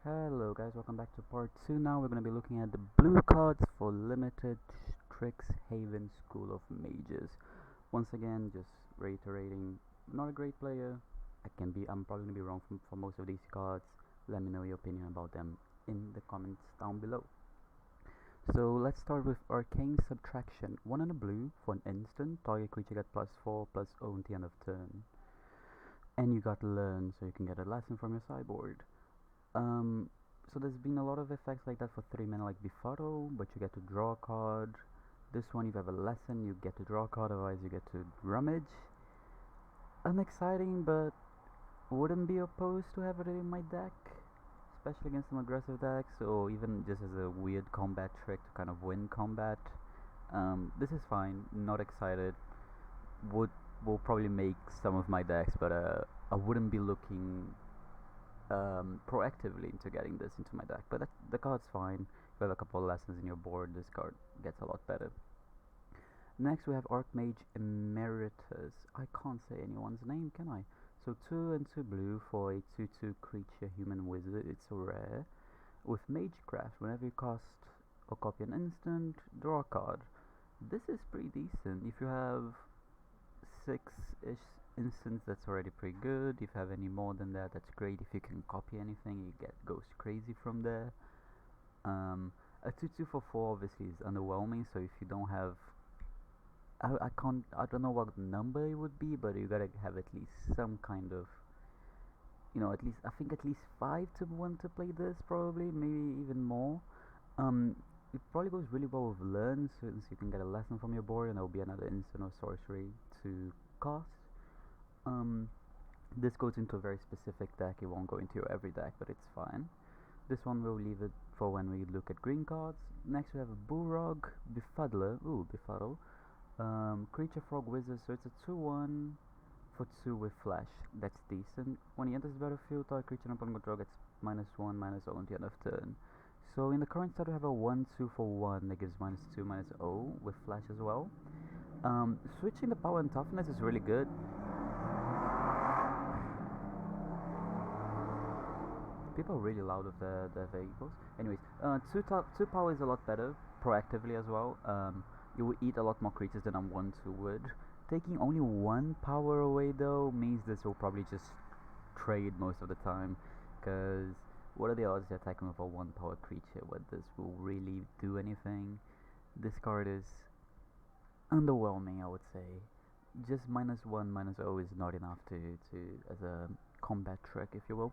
Hello guys, welcome back to part 2. Now we're going to be looking at the blue cards for limited Strixhaven School of Mages. Once again, just reiterating, not a great player. I'm probably going to be wrong for most of these cards. Let me know your opinion about them in the comments down below. So let's start with Arcane Subtraction. 1 and a blue for an instant. Target creature get +4/+0 at the end of turn. And you got Learn, so you can get a lesson from your sideboard. So there's been a lot of effects like that for 3 mana, like Befuddle, but you get to draw a card. This one, if you have a lesson, you get to draw a card, otherwise you get to rummage. Unexciting, but wouldn't be opposed to have it in my deck, especially against some aggressive decks, or even just as a weird combat trick to kind of win combat. This is fine, not excited. Will probably make some of my decks, but I wouldn't be looking proactively into getting this into my deck, but the card's fine. If you have a couple of lessons in your board, this card gets a lot better. Next we have Archmage Emeritus. I can't say anyone's name, can I? So 2 and 2 blue for a 2/2 creature human wizard. It's a rare. With Magecraft, whenever you cast or copy an instant, draw a card. This is pretty decent. If you have 6-ish instance, that's already pretty good. If you have any more than that, that's great. If you can copy anything, you goes crazy from there. A 2/2 for 4 obviously is underwhelming, so if you don't have, I don't know what number it would be, but you gotta have at least some kind of, at least, I think at least 5 to want to play this, probably, maybe even more. It probably goes really well with Learn, since you can get a lesson from your board, and there will be another instant or sorcery to cast. This goes into a very specific deck. It won't go into your every deck, but it's fine. This one we'll leave it for when we look at green cards. Next we have a Bullrog Befuddler. Ooh, Befuddle. Creature Frog Wizard, so it's a 2/1 for 2 with Flash. That's decent. When he enters the battlefield, target creature and opponent control gets -1/-0 at the end of turn. So in the current set we have a 1/2 for 1 that gives -2/-0 with Flash as well. Switching the power and toughness is really good. People are really loud with their vehicles. Anyways, two power is a lot better proactively as well. You will eat a lot more creatures than a 1/2 would. Taking only 1 power away though means this will probably just trade most of the time, because what are the odds you're attacking with a 1 power creature where this will really do anything? This card is underwhelming, I would say. Just -1/-0 is not enough to as a combat trick, if you will.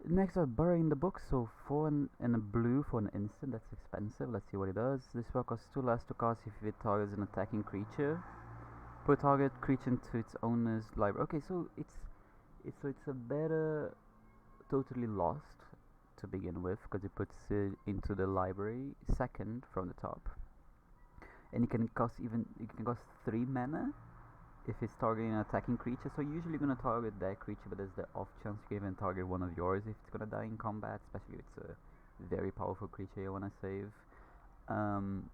Next I Bury in the Book, so 4 and a blue for an instant. That's expensive. Let's see what it does. This spell costs 2 less to cast if it targets an attacking creature. Put target creature into its owner's library. Okay, so it's a better Totally Lost to begin with, because it puts it into the library second from the top, and it can cost 3 mana if it's targeting an attacking creature. So usually you're gonna target that creature, but there's the off chance you can even target one of yours if it's gonna die in combat, especially if it's a very powerful creature you wanna save.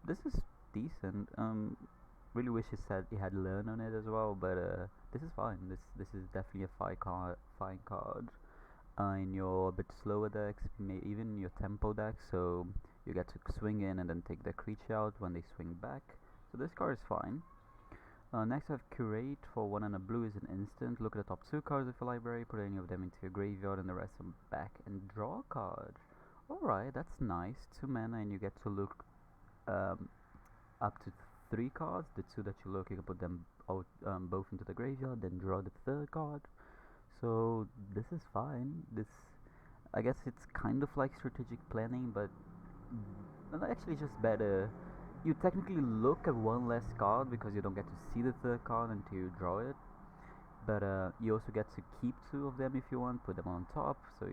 This is decent. Really wish it said it had Learn on it as well, but this is fine. This is definitely a fine card. In your bit slower decks, even in your tempo deck, so you get to swing in and then take the creature out when they swing back. So this card is fine. Next I have Curate for 1 and a blue is an instant. Look at the top 2 cards of your library, put any of them into your graveyard and the rest of them back, and draw a card. Alright, that's nice. 2 mana and you get to look up to 3 cards. The 2 that you look, you can put them out, both into the graveyard, then draw the 3rd card. So this is fine. I guess it's kind of like strategic planning, but actually just better. You technically look at 1 less card because you don't get to see the 3rd card until you draw it, but you also get to keep 2 of them if you want, put them on top. So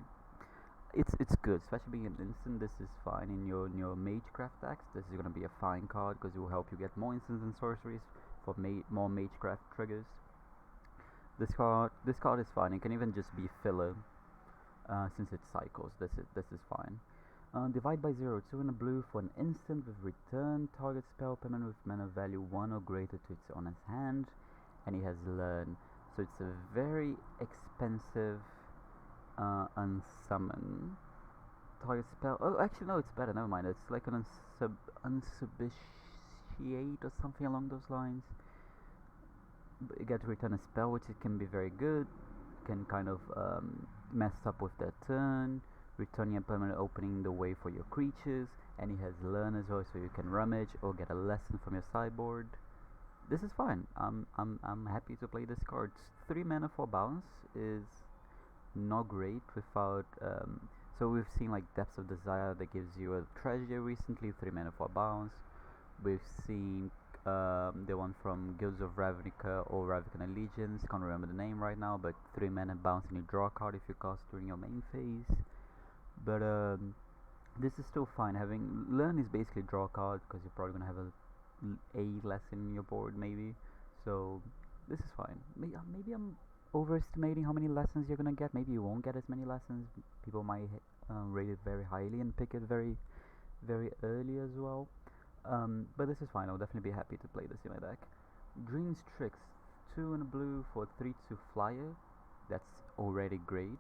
it's good, especially being an instant. This is fine in your Magecraft decks. This is gonna be a fine card because it will help you get more instants and sorceries for more Magecraft triggers. This card is fine. It can even just be filler, since it cycles. This is fine. Divide by 0, 2 and a blue for an instant with return target spell permanent with mana value 1 or greater to its owner's hand, and it has Learn. So it's a very expensive unsummon. target spell. Oh, actually no, it's better. Never mind. It's like an unsubstantiate or something along those lines. You get to return a spell, which it can be very good. Can kind of mess up with their turn. Returning a permanent, opening the way for your creatures, and he has learn as well, so you can rummage or get a lesson from your sideboard. This is fine. I'm happy to play this card. 3 mana for bounce is not great without. So we've seen like Depths of Desire that gives you a treasure recently. 3 mana for bounce. We've seen the one from Guilds of Ravnica or Ravnican Allegiance. Can't remember the name right now, but 3 mana bounce and you draw a card if you cast during your main phase. But this is still fine. Having learn is basically draw a card because you're probably gonna have a lesson in your board maybe. So this is fine. Maybe I'm overestimating how many lessons you're gonna get. Maybe you won't get as many lessons. People might rate it very highly and pick it very, very early as well. But this is fine. I'll definitely be happy to play this in my deck. Dreams Tricks, 2 and a blue for 3/2 flyer. That's already great.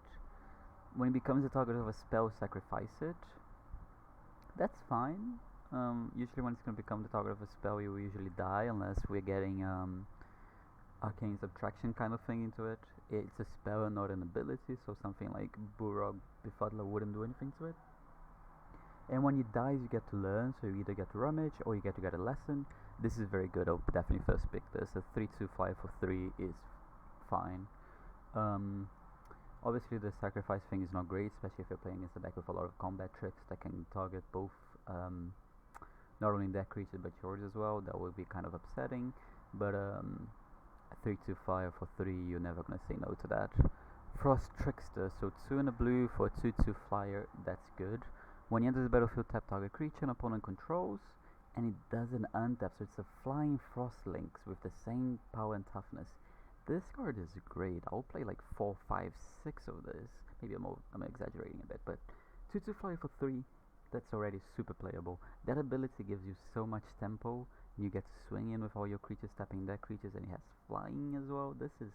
When it becomes the target of a spell, sacrifice it. That's fine. Usually when it's going to become the target of a spell, you will usually die unless we're getting Arcane Subtraction kind of thing into it. It's a spell and not an ability, so something like Burog Befuddler wouldn't do anything to it. And when you die, you get to learn, so you either get to rummage or you get to get a lesson. This is very good. I'll definitely first pick this. A 3/2 flyer for 3 is fine. Obviously the sacrifice thing is not great, especially if you're playing against a deck with a lot of combat tricks that can target both not only their creatures but yours as well. That would be kind of upsetting, but 3/2 fire for 3, you're never gonna say no to that. Frost Trickster, so 2 and a blue for a 2/2 flyer, that's good. When you enter the battlefield, tap target creature an opponent controls, and it doesn't untap, so it's a flying frost lynx with the same power and toughness. This card is great. I'll play like 4, 5, 6 of this. Maybe I'm exaggerating a bit, but 2/2 flyer for 3, that's already super playable. That ability gives you so much tempo, and you get to swing in with all your creatures, tapping their creatures, and it has flying as well. This is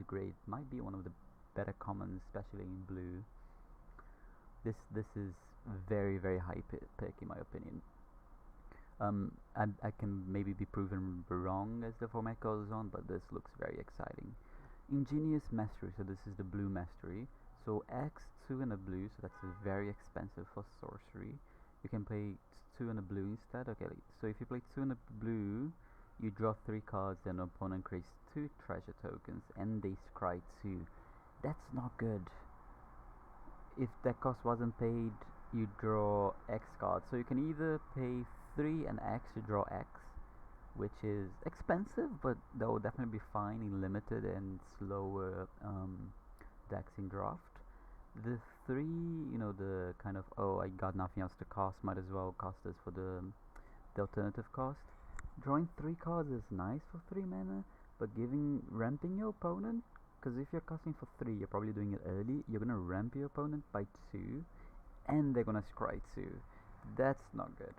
great. Might be one of the better commons, especially in blue. This is very, very high pick in my opinion. I can maybe be proven wrong as the format goes on, but this looks very exciting. Ingenious Mastery, so this is the blue mastery. So X, 2 and a blue, so that's very expensive for sorcery. You can play 2 and a blue instead. Okay, so if you play 2 and a blue, you draw 3 cards, then the opponent creates 2 treasure tokens, and they scry 2. That's not good. If that cost wasn't paid, you draw X cards. So you can either pay 3 and X to draw X, which is expensive, but that will definitely be fine in limited and slower decks in draft. The 3, the kind of, oh, I got nothing else to cast, might as well cast this for the alternative cost. Drawing 3 cards is nice for 3 mana, but ramping your opponent, because if you're casting for 3, you're probably doing it early, you're gonna ramp your opponent by 2, and they're gonna scry 2. That's not good.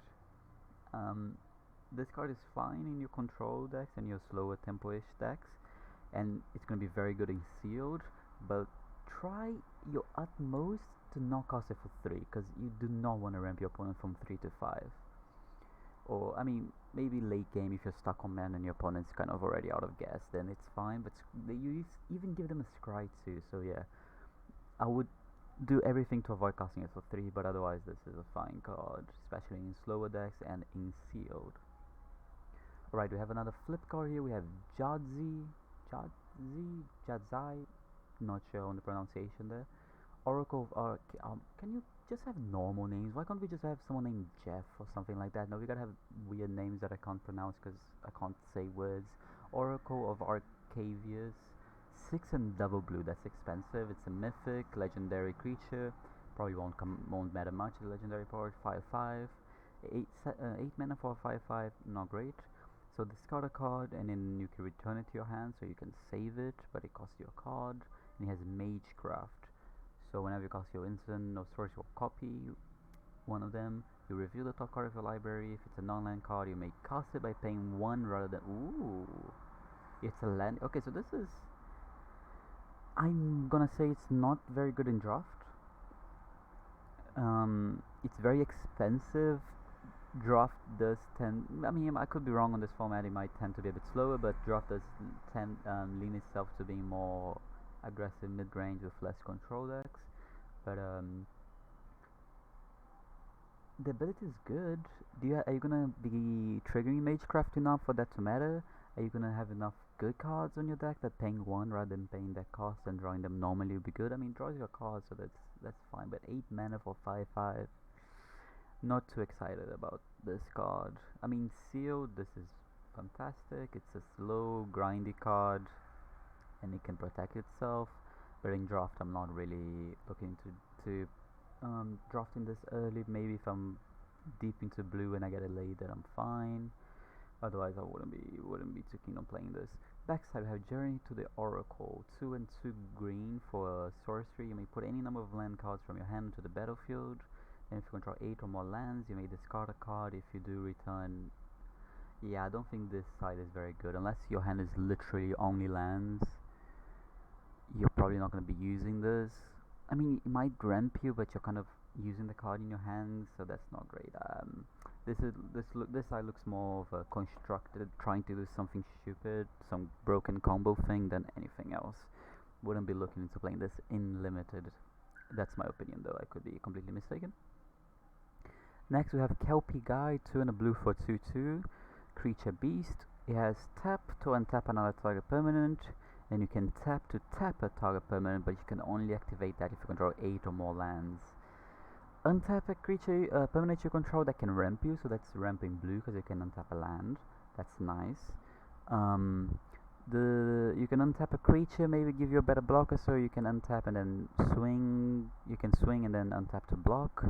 This card is fine in your control decks and your slower tempo-ish decks, and it's gonna be very good in sealed, but try your utmost to not cast it for 3, because you do not want to ramp your opponent from 3 to 5. Or, I mean, maybe late game if you're stuck on mana and your opponent's kind of already out of gas, then it's fine, but you even give them a scry too, so yeah. I would do everything to avoid casting it for 3, but otherwise this is a fine card, especially in slower decks and in sealed. Alright, we have another flip card here. We have Jadzai, not sure on the pronunciation there. Oracle of can you just have normal names? Why can't we just have someone named Jeff or something like that? No, we gotta have weird names that I can't pronounce because I can't say words. Oracle of Arcavius, 6 and double blue. That's expensive. It's a mythic legendary creature. Probably won't matter much the legendary part. 5/5, 8 mana for a 5/5. Not great. So discard a card and then you can return it to your hand, so you can save it, but it costs you a card. And it has Magecraft. So whenever you cast your instant or source, you copy one of them. You reveal the top card of your library. If it's a non-land card, you may cast it by paying 1 rather than... Ooh! It's a land... Okay, so this is... I'm gonna say it's not very good in draft. It's very expensive. Draft does tend. I mean, I could be wrong on this format. It might tend to be a bit slower, but draft does tend lean itself to being more aggressive mid-range with less control decks. But the ability is good. Are you gonna be triggering Magecraft enough for that to matter? Are you gonna have enough good cards on your deck that paying one rather than paying that cost and drawing them normally would be good? I mean, draws your cards, so that's fine. But 8 mana for 5/5. Not too excited about this card. I mean, sealed. This is fantastic. It's a slow, grindy card, and it can protect itself. But in draft, I'm not really looking to drafting this early. Maybe if I'm deep into blue and I get it late, then I'm fine. Otherwise, I wouldn't be too keen on playing this. Backside, we have Journey to the Oracle. 2 and 2 green for sorcery. You may put any number of land cards from your hand to the battlefield. And if you control 8 or more lands, you may discard a card. If you do, return. Yeah, I don't think this side is very good. Unless your hand is literally only lands, you're probably not going to be using this. I mean, it might ramp you, but you're kind of using the card in your hand, so that's not great. This side looks more of a constructed, trying to do something stupid, some broken combo thing than anything else. Wouldn't be looking into playing this in limited. That's my opinion, though. I could be completely mistaken. Next, we have Kelpie Guy, 2 and a blue for 2/2. Creature Beast. It has tap to untap another target permanent, and you can tap to tap a target permanent, but you can only activate that if you control 8 or more lands. Untap a creature permanent you control that can ramp you, so that's ramping blue because you can untap a land. That's nice. You can untap a creature, maybe give you a better blocker, so you can untap and then swing. You can swing and then untap to block.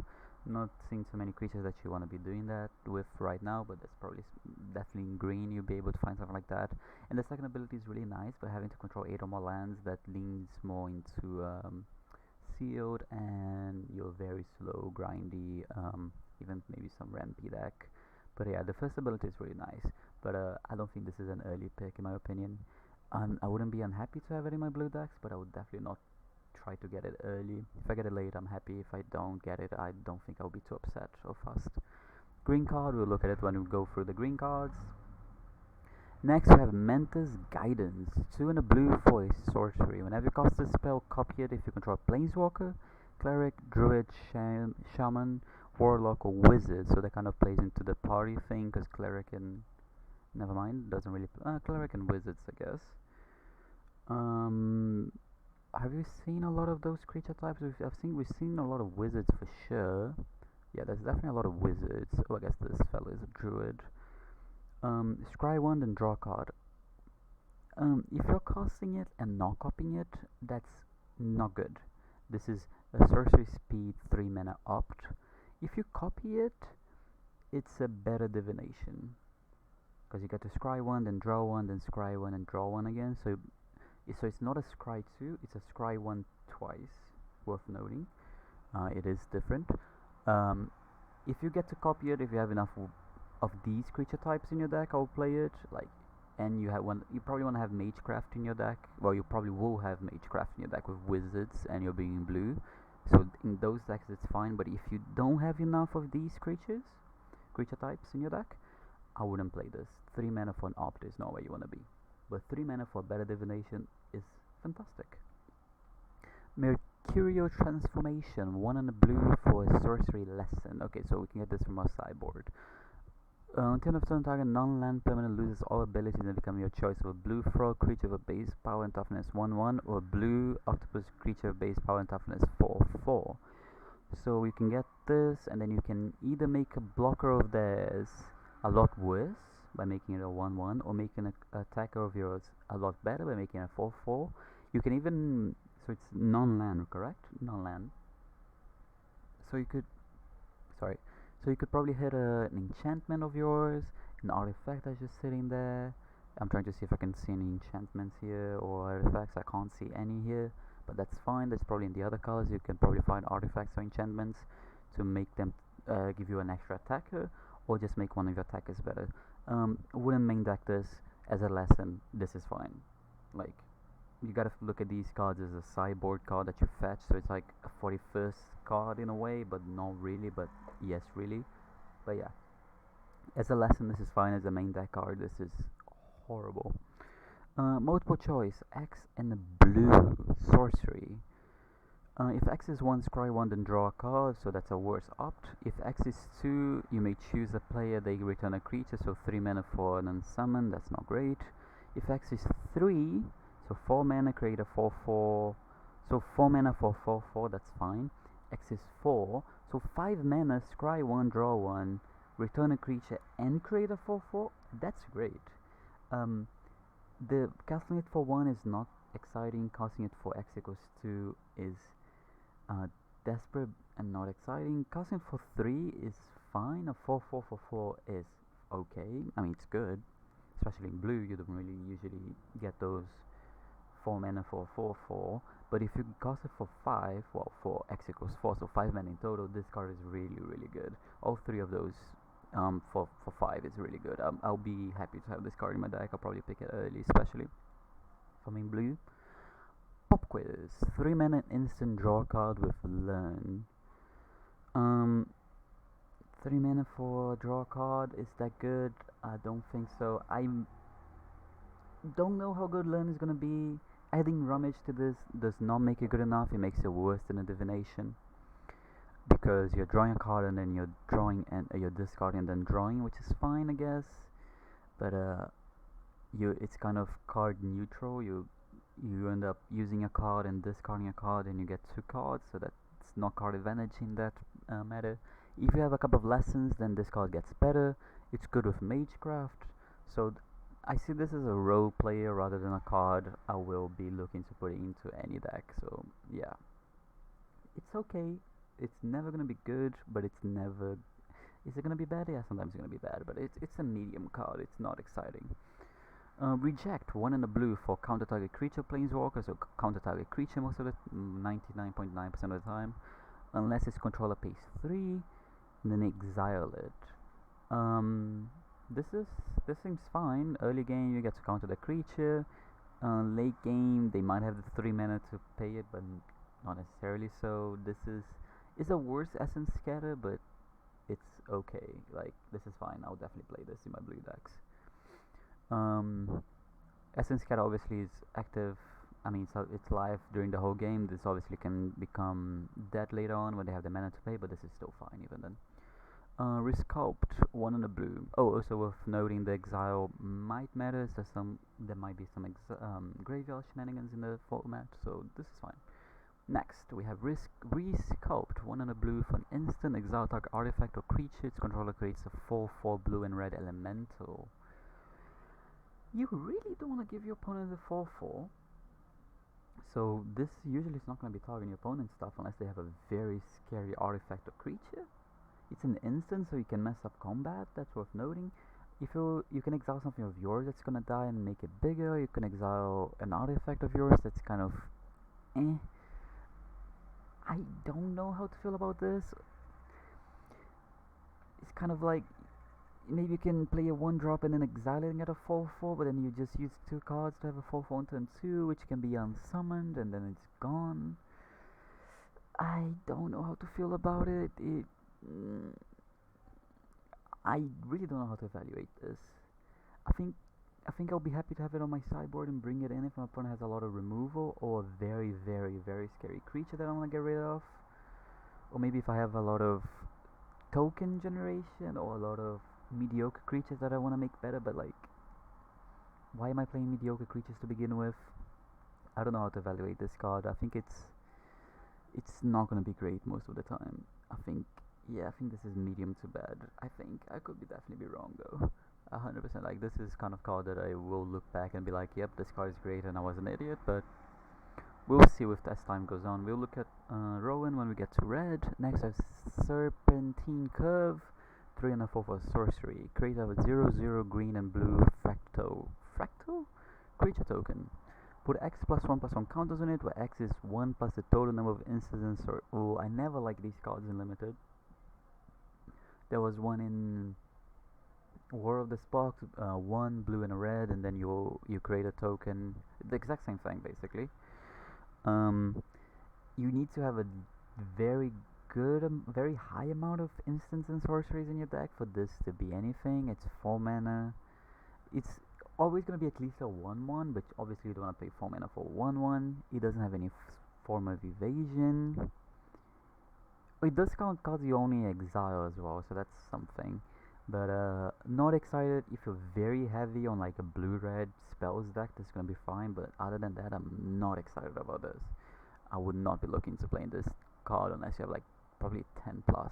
Not seeing too many creatures that you want to be doing that with right now, but that's probably definitely in green you'll be able to find something like that. And the second ability is really nice, but having to control 8 or more lands, that leans more into sealed and your very slow, grindy, even maybe some rampy deck. But yeah, the first ability is really nice, but I don't think this is an early pick in my opinion. I wouldn't be unhappy to have it in my blue decks, but I would definitely not try to get it early. If I get it late, I'm happy. If I don't get it, I don't think I'll be too upset or fussed. Green card, we'll look at it when we go through the green cards. Next, we have Mentor's Guidance. 2 and a blue for a sorcery. Whenever you cast a spell, copy it if you control a Planeswalker, Cleric, Druid, Shaman, Warlock, or Wizard. So that kind of plays into the party thing, because Cleric and... Never mind, doesn't really... Cleric and Wizards, I guess. Have you seen a lot of those creature types? We've seen a lot of wizards for sure. Yeah, there's definitely a lot of wizards. Oh, I guess this fellow is a druid. Scry one and draw a card. If you're casting it and not copying it, that's not good. This is a sorcery speed 3 mana opt. If you copy it, it's a better divination, because you get to scry one, then draw one, then scry one, and draw one again. So it's not a scry 2, it's a scry 1 twice, worth noting. It is different. If you get to copy it, if you have enough of these creature types in your deck, I'll play it. And you probably want to have Magecraft in your deck. Well, you probably will have Magecraft in your deck with wizards, and you're being blue. So in those decks, it's fine. But if you don't have enough of these creature types in your deck, I wouldn't play this. 3 mana for an opt is not where you want to be. But 3 mana for a better divination is fantastic. Mercurial Transformation, 1 and a blue for a sorcery lesson. Okay, so we can get this from our sideboard. Until of turn, target non-land permanent loses all abilities and become your choice of a blue frog creature with a base power and toughness 1/1, or a blue octopus creature with base power and toughness 4/4. So you can get this, and then you can either make a blocker of theirs a lot worse by making it a 1/1, or making an attacker of yours a lot better by making it a 4/4. You can even, so it's non-land, correct? Non-land. So you could, so you could probably hit an enchantment of yours, an artifact that's just sitting there. I'm trying to see if I can see any enchantments here or artifacts. I can't see any here, but that's fine. That's probably in the other colors. You can probably find artifacts or enchantments to make them give you an extra attacker, or just make one of your attackers better. Wouldn't main deck this as a lesson. This is fine. you gotta look at these cards as a sideboard card that you fetch, so it's like a 41st card in a way, but not really, but yes, really. But yeah, as a lesson, this is fine. As a main deck card, this is horrible. Multiple choice, X and a blue sorcery. If X is 1, scry 1, then draw a card, so that's a worse opt. If X is 2, you may choose a player, they return a creature, so 3 mana for an unsummon, that's not great. If X is 3, so 4 mana, create a 4/4, so 4 mana for 4/4, that's fine. X is 4, so 5 mana, scry 1, draw 1, return a creature, and create a 4/4, that's great. The casting it for 1 is not exciting, casting it for X equals 2 is desperate and not exciting. Casting for 3 is fine. A 4/4 for 4 is okay. I mean, it's good, especially in blue. You don't really usually get those 4 mana for 4/4. But if you cast it for 5, well, for X equals 4, so 5 mana in total, this card is really, really good. All 3 of those for 5 is really good. I'll be happy to have this card in my deck. I'll probably pick it early, especially if I'm in blue. Pop quiz. 3 mana instant draw card with learn. 3 mana for draw card, is that good? I don't think so. I don't know how good learn is gonna be. Adding rummage to this does not make it good enough. It makes it worse than a divination, because you're drawing a card and then you're drawing and you're discarding and then drawing, which is fine, I guess. But it's kind of card neutral. You end up using a card and discarding a card, and you get 2 cards, so that's not card advantage in that matter. If you have a couple of lessons, then this card gets better. It's good with Magecraft, so I see this as a role player rather than a card I will be looking to put into any deck. So yeah, it's okay. It's never gonna be good, but it's never. Is it gonna be bad? Yeah, sometimes it's gonna be bad, but it's a medium card. It's not exciting. Reject 1 and a blue for counter target creature planeswalker, so counter target creature most of the 99.9% of the time, unless its controller pays 3, and then exile it. This seems fine. Early game you get to counter the creature. Late game they might have the 3 mana to pay it, but not necessarily. So this is a worse Essence Scatter, but it's okay. Like, this is fine. I'll definitely play this in my blue decks. Essence Scatter obviously is active. I mean, so it's live during the whole game. This obviously can become dead later on when they have the mana to pay, but this is still fine even then. Resculpt 1 and a blue. Oh, also worth noting, the exile might matter. So there might be some graveyard shenanigans in the format, so this is fine. Next, we have Resculpt 1 and a blue for an instant. Exile target artifact or creature. Its controller creates a 4/4 blue and red elemental. You really don't want to give your opponent a 4/4. So this usually is not going to be targeting your opponent's stuff unless they have a very scary artifact or creature. It's an instant, so you can mess up combat. That's worth noting. If you can exile something of yours that's gonna die and make it bigger. You can exile an artifact of yours that's kind of I don't know how to feel about this. It's kind of like, maybe you can play a 1-drop and then exile it and get a 4/4, but then you just use 2 cards to have a 4/4 on turn 2, which can be unsummoned, and then it's gone. I don't know how to feel about it. I really don't know how to evaluate this. I think I'll be happy to have it on my sideboard and bring it in if my opponent has a lot of removal or a very, very, very scary creature that I want to get rid of. Or maybe if I have a lot of token generation or a lot of mediocre creatures that I want to make better, but like, why am I playing mediocre creatures to begin with? I don't know how to evaluate this card. I think it's not going to be great most of the time. I think this is medium to bad. I think I could definitely be wrong though. 100%. Like, this is kind of card that I will look back and be like, yep, this card is great and I was an idiot, but we'll see as time goes on. We'll look at Rowan when we get to red. Next I have Serpentine Curve, 3 and a 4 for sorcery. Create a 0/0 green and blue fractal creature token. Put X +1/+1 counters on it, where X is 1 plus the total number of instances. Oh, I never like these cards in limited. There was one in War of the Sparks, one blue and a red, and then you create a token. The exact same thing basically. Um, you need to have a very very high amount of instants and sorceries in your deck for this to be anything. It's 4 mana. It's always going to be at least a 1/1, but obviously you don't want to pay 4 mana for 1/1. It doesn't have any form of evasion. It does count cards you only exile as well, so that's something. But not excited. If you're very heavy on like a blue-red spells deck, that's gonna be fine. But other than that, I'm not excited about this. I would not be looking to play this card unless you have like probably 10 plus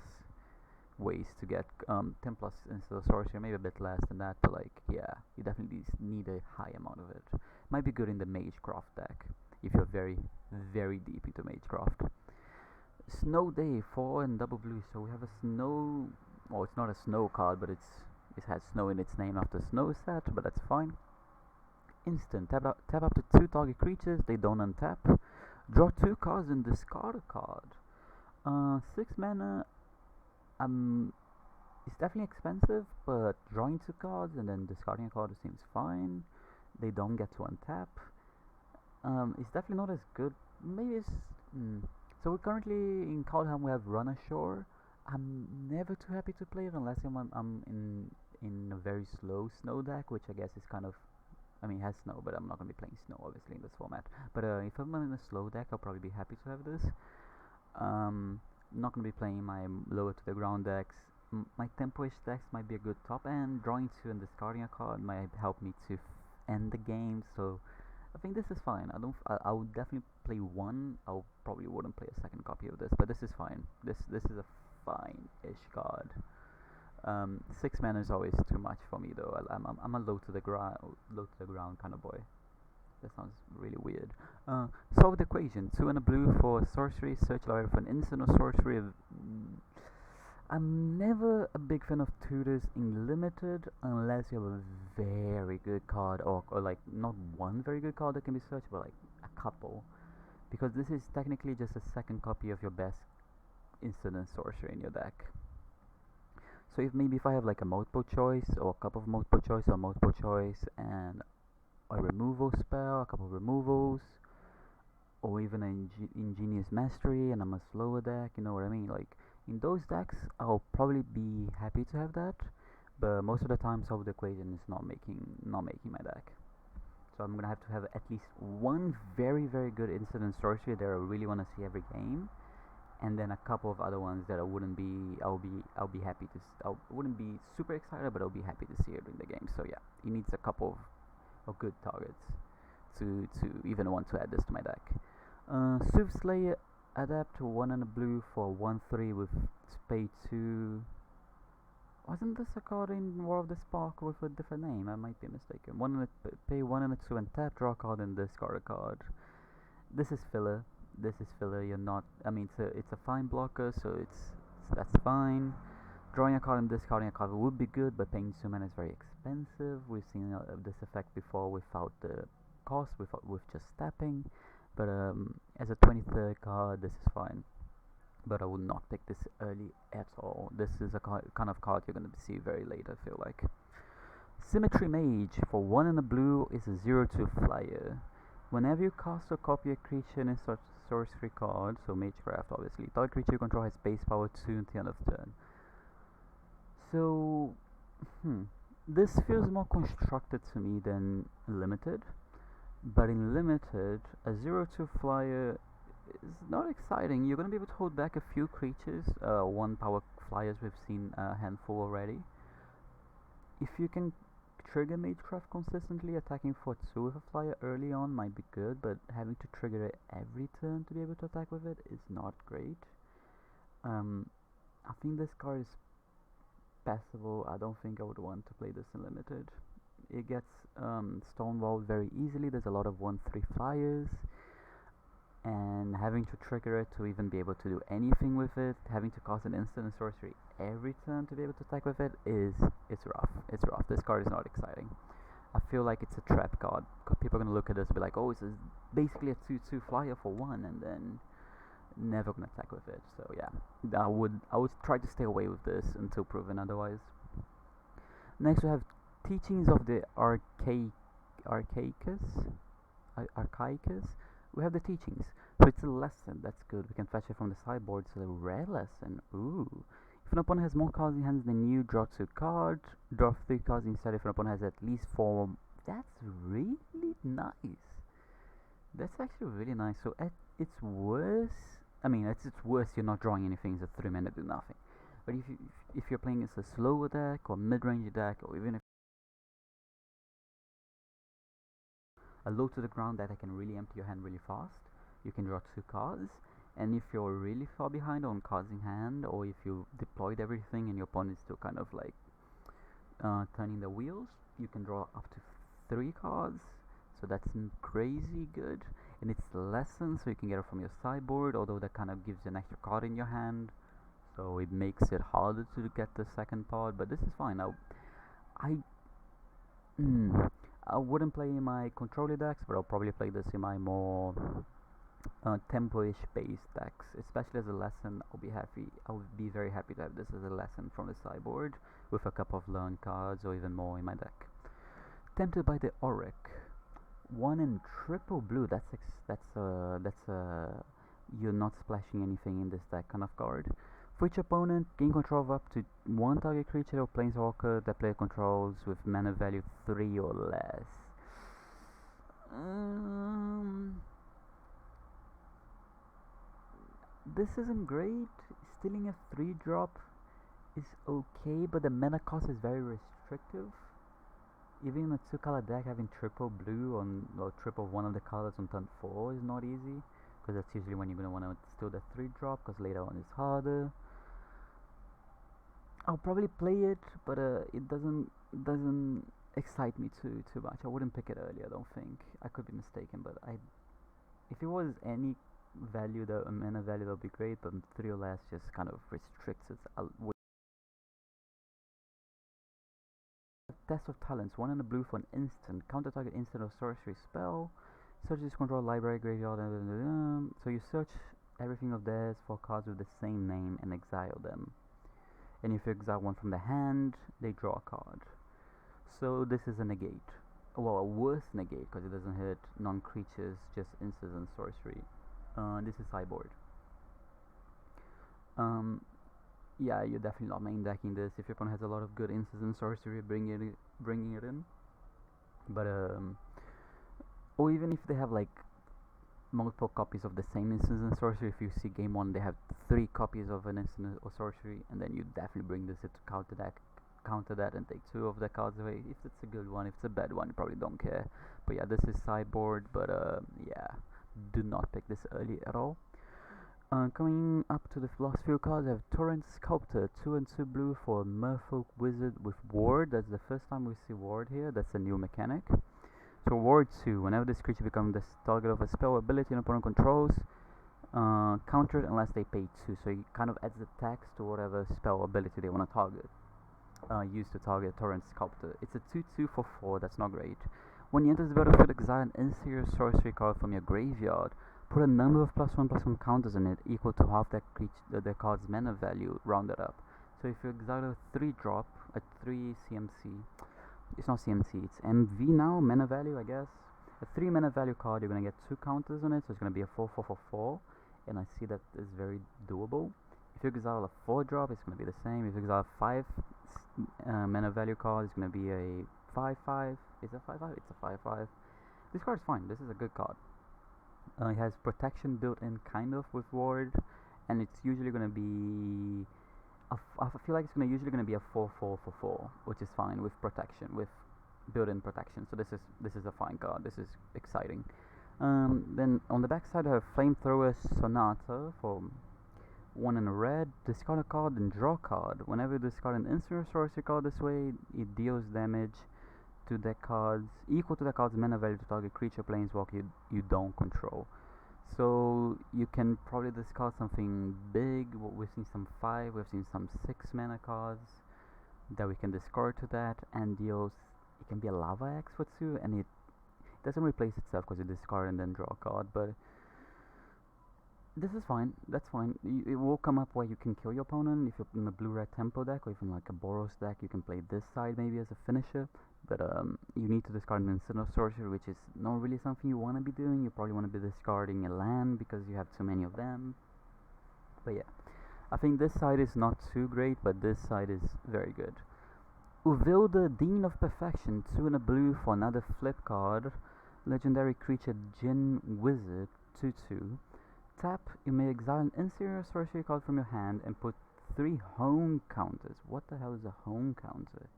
ways to get 10 plus instead of sorcery, maybe a bit less than that. But like, yeah, you definitely need a high amount of it. Might be good in the Magecraft deck if you're very, very deep into Magecraft. Snow Day, 4 and double blue. So we have a snow. Well, it's not a snow card, but it has snow in its name after snow set, but that's fine. Instant. Tap up to 2 target creatures. They don't untap. Draw 2 cards and discard a card. 6 mana. It's definitely expensive, but drawing 2 cards and then discarding a card seems fine. They don't get to untap. It's definitely not as good. Maybe it's. So we're currently in Caldhelm. We have Run Ashore. I'm never too happy to play it unless I'm in a very slow snow deck, which I guess is kind of. I mean, it has snow, but I'm not gonna be playing snow obviously in this format. But if I'm in a slow deck, I'll probably be happy to have this. Not gonna be playing my lower to the ground decks. My tempo-ish decks might be a good top end. Drawing 2 and discarding a card might help me to end the game. So I think this is fine. I would definitely play 1. I probably wouldn't play a second copy of this, but this is fine. This is a fine-ish card. 6 mana is always too much for me though. I'm a low to the ground kind of boy. That sounds really weird. Solve the equation. 2 and a blue for sorcery. Search library for an instant or sorcery. I'm never a big fan of tutors in limited unless you have a very good card or like not one very good card that can be searched, but like a couple. Because this is technically just a second copy of your best instant and sorcery in your deck. So if I have like a multiple choice or a couple of multiple choice or multiple choice and a removal spell, a couple of removals, or even an Ingenious Mastery and I'm a slower deck, you know what I mean? Like in those decks, I'll probably be happy to have that, but most of the time Solve the Equation is not making my deck. So I'm gonna have to have at least one very very good instant and sorcery that I really want to see every game, and then a couple of other ones that I wouldn't be happy to I wouldn't be super excited, but I'll be happy to see it in the game. So yeah, it needs a couple of good targets to even want to add this to my deck. Soothslayer, adapt to 1 and a blue for 1/3 with pay 2. Wasn't this a card in War of the Spark with a different name? I might be mistaken. Pay 1 and a 2 and tap, draw a card and discard a card. This is filler. You're not. I mean, it's a fine blocker, so that's fine. Drawing a card and discarding a card would be good, but paying 2 mana is very expensive. We've seen this effect before without the cost, with just tapping. But as a 23rd card, this is fine. But I would not pick this early at all. This is a kind of card you're going to see very late, I feel like. Symmetry Mage, for 1 and a blue, is a 0/2 flyer. Whenever you cast or copy a creature in a sorcery card, so Magecraft obviously, target creature you control has base power 2 until the end of turn. So, this feels more constructed to me than limited. But in limited, a 0/2 flyer is not exciting. You're gonna be able to hold back a few creatures. 1 power flyers, we've seen a handful already. If you can trigger Magecraft consistently, attacking for 2 with a flyer early on might be good, but having to trigger it every turn to be able to attack with it is not great. I think this card is passable. I don't think I would want to play this in limited. It gets stonewalled very easily. There's a lot of 1/3 flyers, and having to trigger it to even be able to do anything with it, having to cast an instant and sorcery every turn to be able to attack with it it's rough. This card is not exciting. I feel like it's a trap card. People are gonna look at this and be like, oh, it's basically a 2/2 flyer for 1, and then never gonna attack with it. So yeah, I would try to stay away with this until proven otherwise. Next we have Teachings of the Archaicus. Archaicus. We have the teachings. So it's a lesson. That's good. We can fetch it from the sideboard. So the rare lesson. Ooh. If an opponent has more cards in hand than you, draw 2 cards. Draw 3 cards instead if an opponent has at least 4. That's really nice. That's actually really nice. So at its worst, I mean, at its worst, you're not drawing anything. It's a 3 mana do nothing. But if you're playing as a slower deck or mid-range deck, or even if a low to the ground deck that can really empty your hand really fast, you can draw 2 cards. And if you're really far behind on cards in hand, or if you deployed everything and your opponent's still kind of like turning the wheels, you can draw up to 3 cards. So that's crazy good. And it's lesson, so you can get it from your sideboard, although that kind of gives you an extra card in your hand, so it makes it harder to get the second part. But this is fine. I wouldn't play in my controller decks, but I'll probably play this in my more tempo-ish based decks, especially as a lesson. I would be very happy to have this as a lesson from the sideboard with a couple of learn cards or even more in my deck. Tempted by the Auric. 1 in triple blue. You're not splashing anything in this deck kind of card. For each opponent, gain control of up to 1 target creature or planeswalker that player controls with mana value 3 or less. This isn't great. Stealing a 3-drop is okay, but the mana cost is very restrictive. Even in a 2-color deck, having triple blue or triple one of the colors on turn 4 is not easy, because that's usually when you're going to want to steal the 3-drop, because later on it's harder. I'll probably play it, but it doesn't excite me too much. I wouldn't pick it early, I don't think. I could be mistaken, but if it was any value, the mana value, that would be great, but 3 or less just kind of restricts it. Test of Talents, 1 in the blue for an instant. Counter target instant or sorcery spell. Search this control library, graveyard. So you search everything of theirs for cards with the same name and exile them. And if you exile one from the hand, they draw a card. So this is a negate. Well, a worse negate, because it doesn't hit non-creatures, just instants and sorcery. This is sideboard. Yeah, you're definitely not main decking this. If your opponent has a lot of good instants and sorcery, bringing it in. But or even if they have like multiple copies of the same instants and sorcery. If you see game 1, they have 3 copies of an instant or sorcery, and then you definitely bring this to counter that, and take 2 of the cards away. If it's a good one, if it's a bad one, you probably don't care. But yeah, this is sideboard. But yeah, do not pick this early at all. Coming up to the last few cards, I have Torrent Sculptor, 2 and 2 blue for Merfolk Wizard with Ward. That's the first time we see Ward here. That's a new mechanic. So Ward 2, whenever this creature becomes the target of a spell ability an opponent controls, counter it unless they pay 2. So it kind of adds the tax to whatever spell ability they want to target. Use to target Torrent Sculptor. It's a 2/2 for 4. That's not great. When you enter the battlefield, exile an instant or sorcery card from your graveyard. Put a number of +1/+1 counters on it equal to half that the card's mana value, rounded up. So if you exile a 3-drop, a 3 CMC, it's not CMC, it's MV now, mana value, I guess. A 3 mana value card, you're gonna get 2 counters on it, so it's gonna be a 4/4/4, and I see that is very doable. If you exile a 4-drop, it's gonna be the same. If you exile a 5 mana value card, it's gonna be a 5/5. Is it 5/5? It's a 5/5. This card is fine. This is a good card. It has protection built in, kind of, with Ward, and it's usually going to be I feel like it's usually going to be a 4/4/4, which is fine with protection, with built-in protection. So this is a fine card. This is exciting. Then on the back side I have Flamethrower Sonata for 1 in a red. Discard a card and draw a card. Whenever you discard an instant or sorcery card this way, it deals damage to the cards equal to the card's mana value to target creature, planeswalker you don't control. So you can probably discard something big. We've seen some 5, we've seen some 6 mana cards that we can discard to that, and deals. It can be a Lava Axe for 2, and it doesn't replace itself because you discard and then draw a card. But This is fine. That's fine. It will come up where you can kill your opponent if you're in a blue-red tempo deck, or even like a Boros deck. You can play this side maybe as a finisher, but you need to discard an instant or sorcery, which is not really something you want to be doing. You probably want to be discarding a land because you have too many of them. But yeah, I think this side is not too great, but this side is very good. Uvilda, Dean of Perfection, 2 and a blue for another flip card. Legendary creature Djinn Wizard, 2/2. Tap, you may exile an inferior sorcery card from your hand and put 3 home counters. What the hell is a home counter?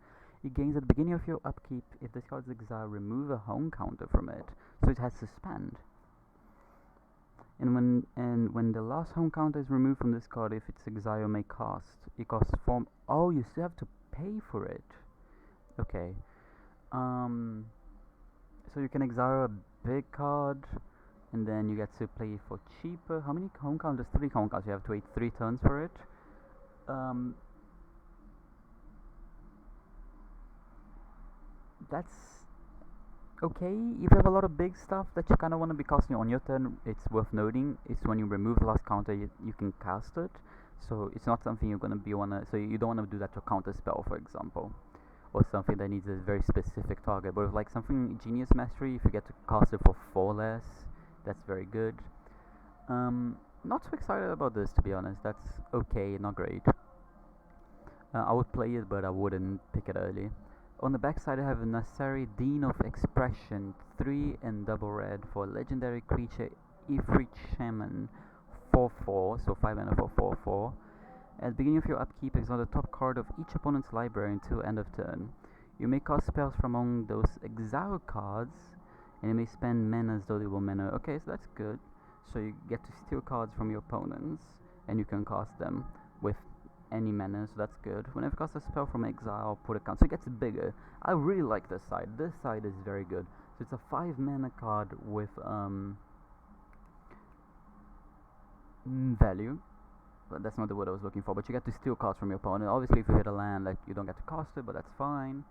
It gains at the beginning of your upkeep. If this card is exiled, remove a home counter from it. So it has suspend. And when the last home counter is removed from this card, if it's exiled, may cost. It costs 4. Oh, you still have to pay for it. Okay. So you can exile a big card, and then you get to play for cheaper. How many home counters? 3 home counters. You have to wait 3 turns for it. That's okay. If you have a lot of big stuff that you kind of want to be casting on your turn, it's worth noting. It's when you remove the last counter, you can cast it. So it's not something you're gonna wanna. So you don't want to do that to counter spell, for example, or something that needs a very specific target. But if like something Ingenious Mastery, if you get to cast it for 4 less, that's very good. Not so excited about this, to be honest. That's okay, not great. I would play it, but I wouldn't pick it early. On the back side, I have a Nasari, Dean of Expression, 3 and double red for legendary creature Ifrit Shaman, 4/4, so 5 mana for 4/4. At the beginning of your upkeep, exile the top card of each opponent's library until end of turn. You may cast spells from among those exiled cards, and you may spend mana as though they were mana. Okay, so that's good. So you get to steal cards from your opponents, and you can cast them with any mana, so that's good. Whenever you cast a spell from exile, put a count. So it gets bigger. I really like this side. This side is very good. So it's a 5 mana card with value. But that's not the word I was looking for. But you get to steal cards from your opponent. Obviously, if you hit a land, like you don't get to cast it, but that's fine.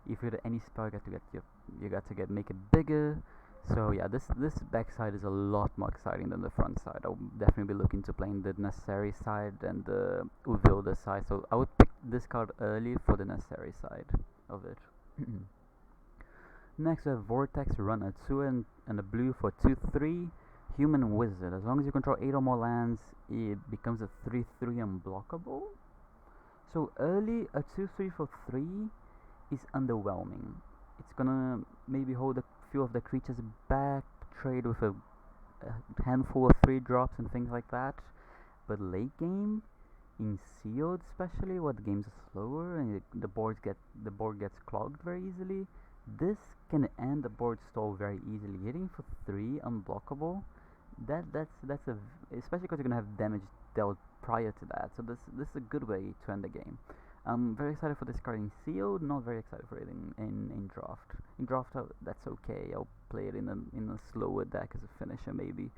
If you hit any spell, you get to make it bigger. So yeah, this backside is a lot more exciting than the front side. I would definitely be looking to playing the necessary side and the Uvilda side. So I would pick this card early for the necessary side of it. Next we have Vortex Runner, 2 and a blue for 2/3. Human Wizard. As long as you control 8 or more lands, it becomes a 3/3 unblockable. So early, a 2/3 for 3 is underwhelming. It's gonna maybe hold a few of the creatures back, trade with a handful of 3 drops and things like that. But late game, in sealed especially, where the games are slower and the board gets clogged very easily, this can end the board stall very easily. Hitting for 3 unblockable, that's a especially because you're gonna have damage dealt prior to that. So this is a good way to end the game. I'm very excited for this card in sealed. Not very excited for it in draft. In draft, that's okay. I'll play it in a slower deck as a finisher maybe,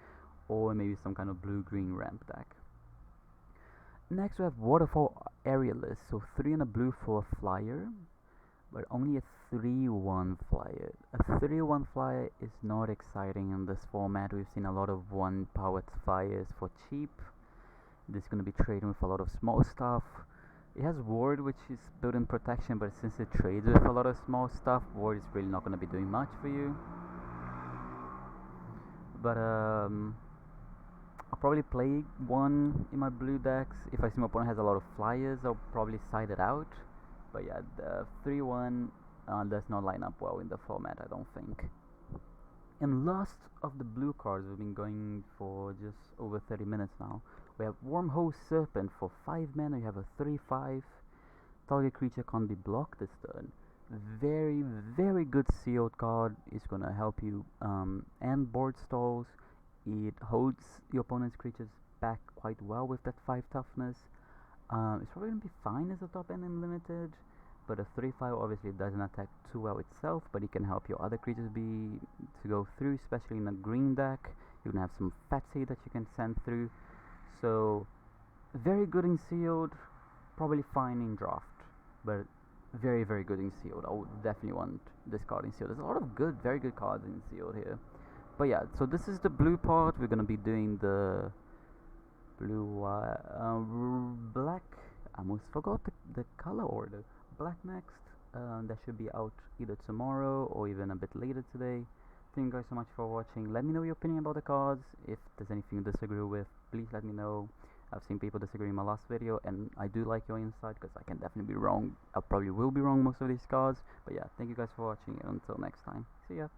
or maybe some kind of blue-green ramp deck. Next we have Waterfall Aerialist, so 3 and a blue for a flyer, but only a 3/1 flyer. A 3/1 flyer is not exciting in this format. We've seen a lot of 1-powered flyers for cheap. This is going to be trading with a lot of small stuff. It has Ward, which is built-in protection, but since it trades with a lot of small stuff, Ward is really not going to be doing much for you. But I'll probably play one in my blue decks. If I see my opponent has a lot of flyers, I'll probably side it out. But yeah, the 3/1 does not line up well in the format, I don't think. And last of the blue cards, we've been going for just over 30 minutes now. We have Wormhole Serpent for 5 mana. You have a 3/5. Target creature can't be blocked this turn. Very, very good sealed card. It's gonna help you end board stalls. It holds your opponent's creatures back quite well with that 5 toughness. It's probably gonna be fine as a top end in limited, but a 3/5 obviously doesn't attack too well itself, but it can help your other creatures to go through, especially in a green deck. You can have some Fatsy that you can send through. So very good in sealed, probably fine in draft, but very, very good in sealed. I would definitely want this card in sealed. There's a lot of very good cards in sealed here. But yeah, so this is the blue part. We're gonna be doing the Blue, black. I almost forgot the color order. Black next. That should be out either tomorrow or even a bit later today. Thank you guys so much for watching. Let me know your opinion about the cards. If there's anything you disagree with, please let me know. I've seen people disagree in my last video, and I do like your insight because I can definitely be wrong. I probably will be wrong most of these cards. But yeah, thank you guys for watching, and until next time, see ya.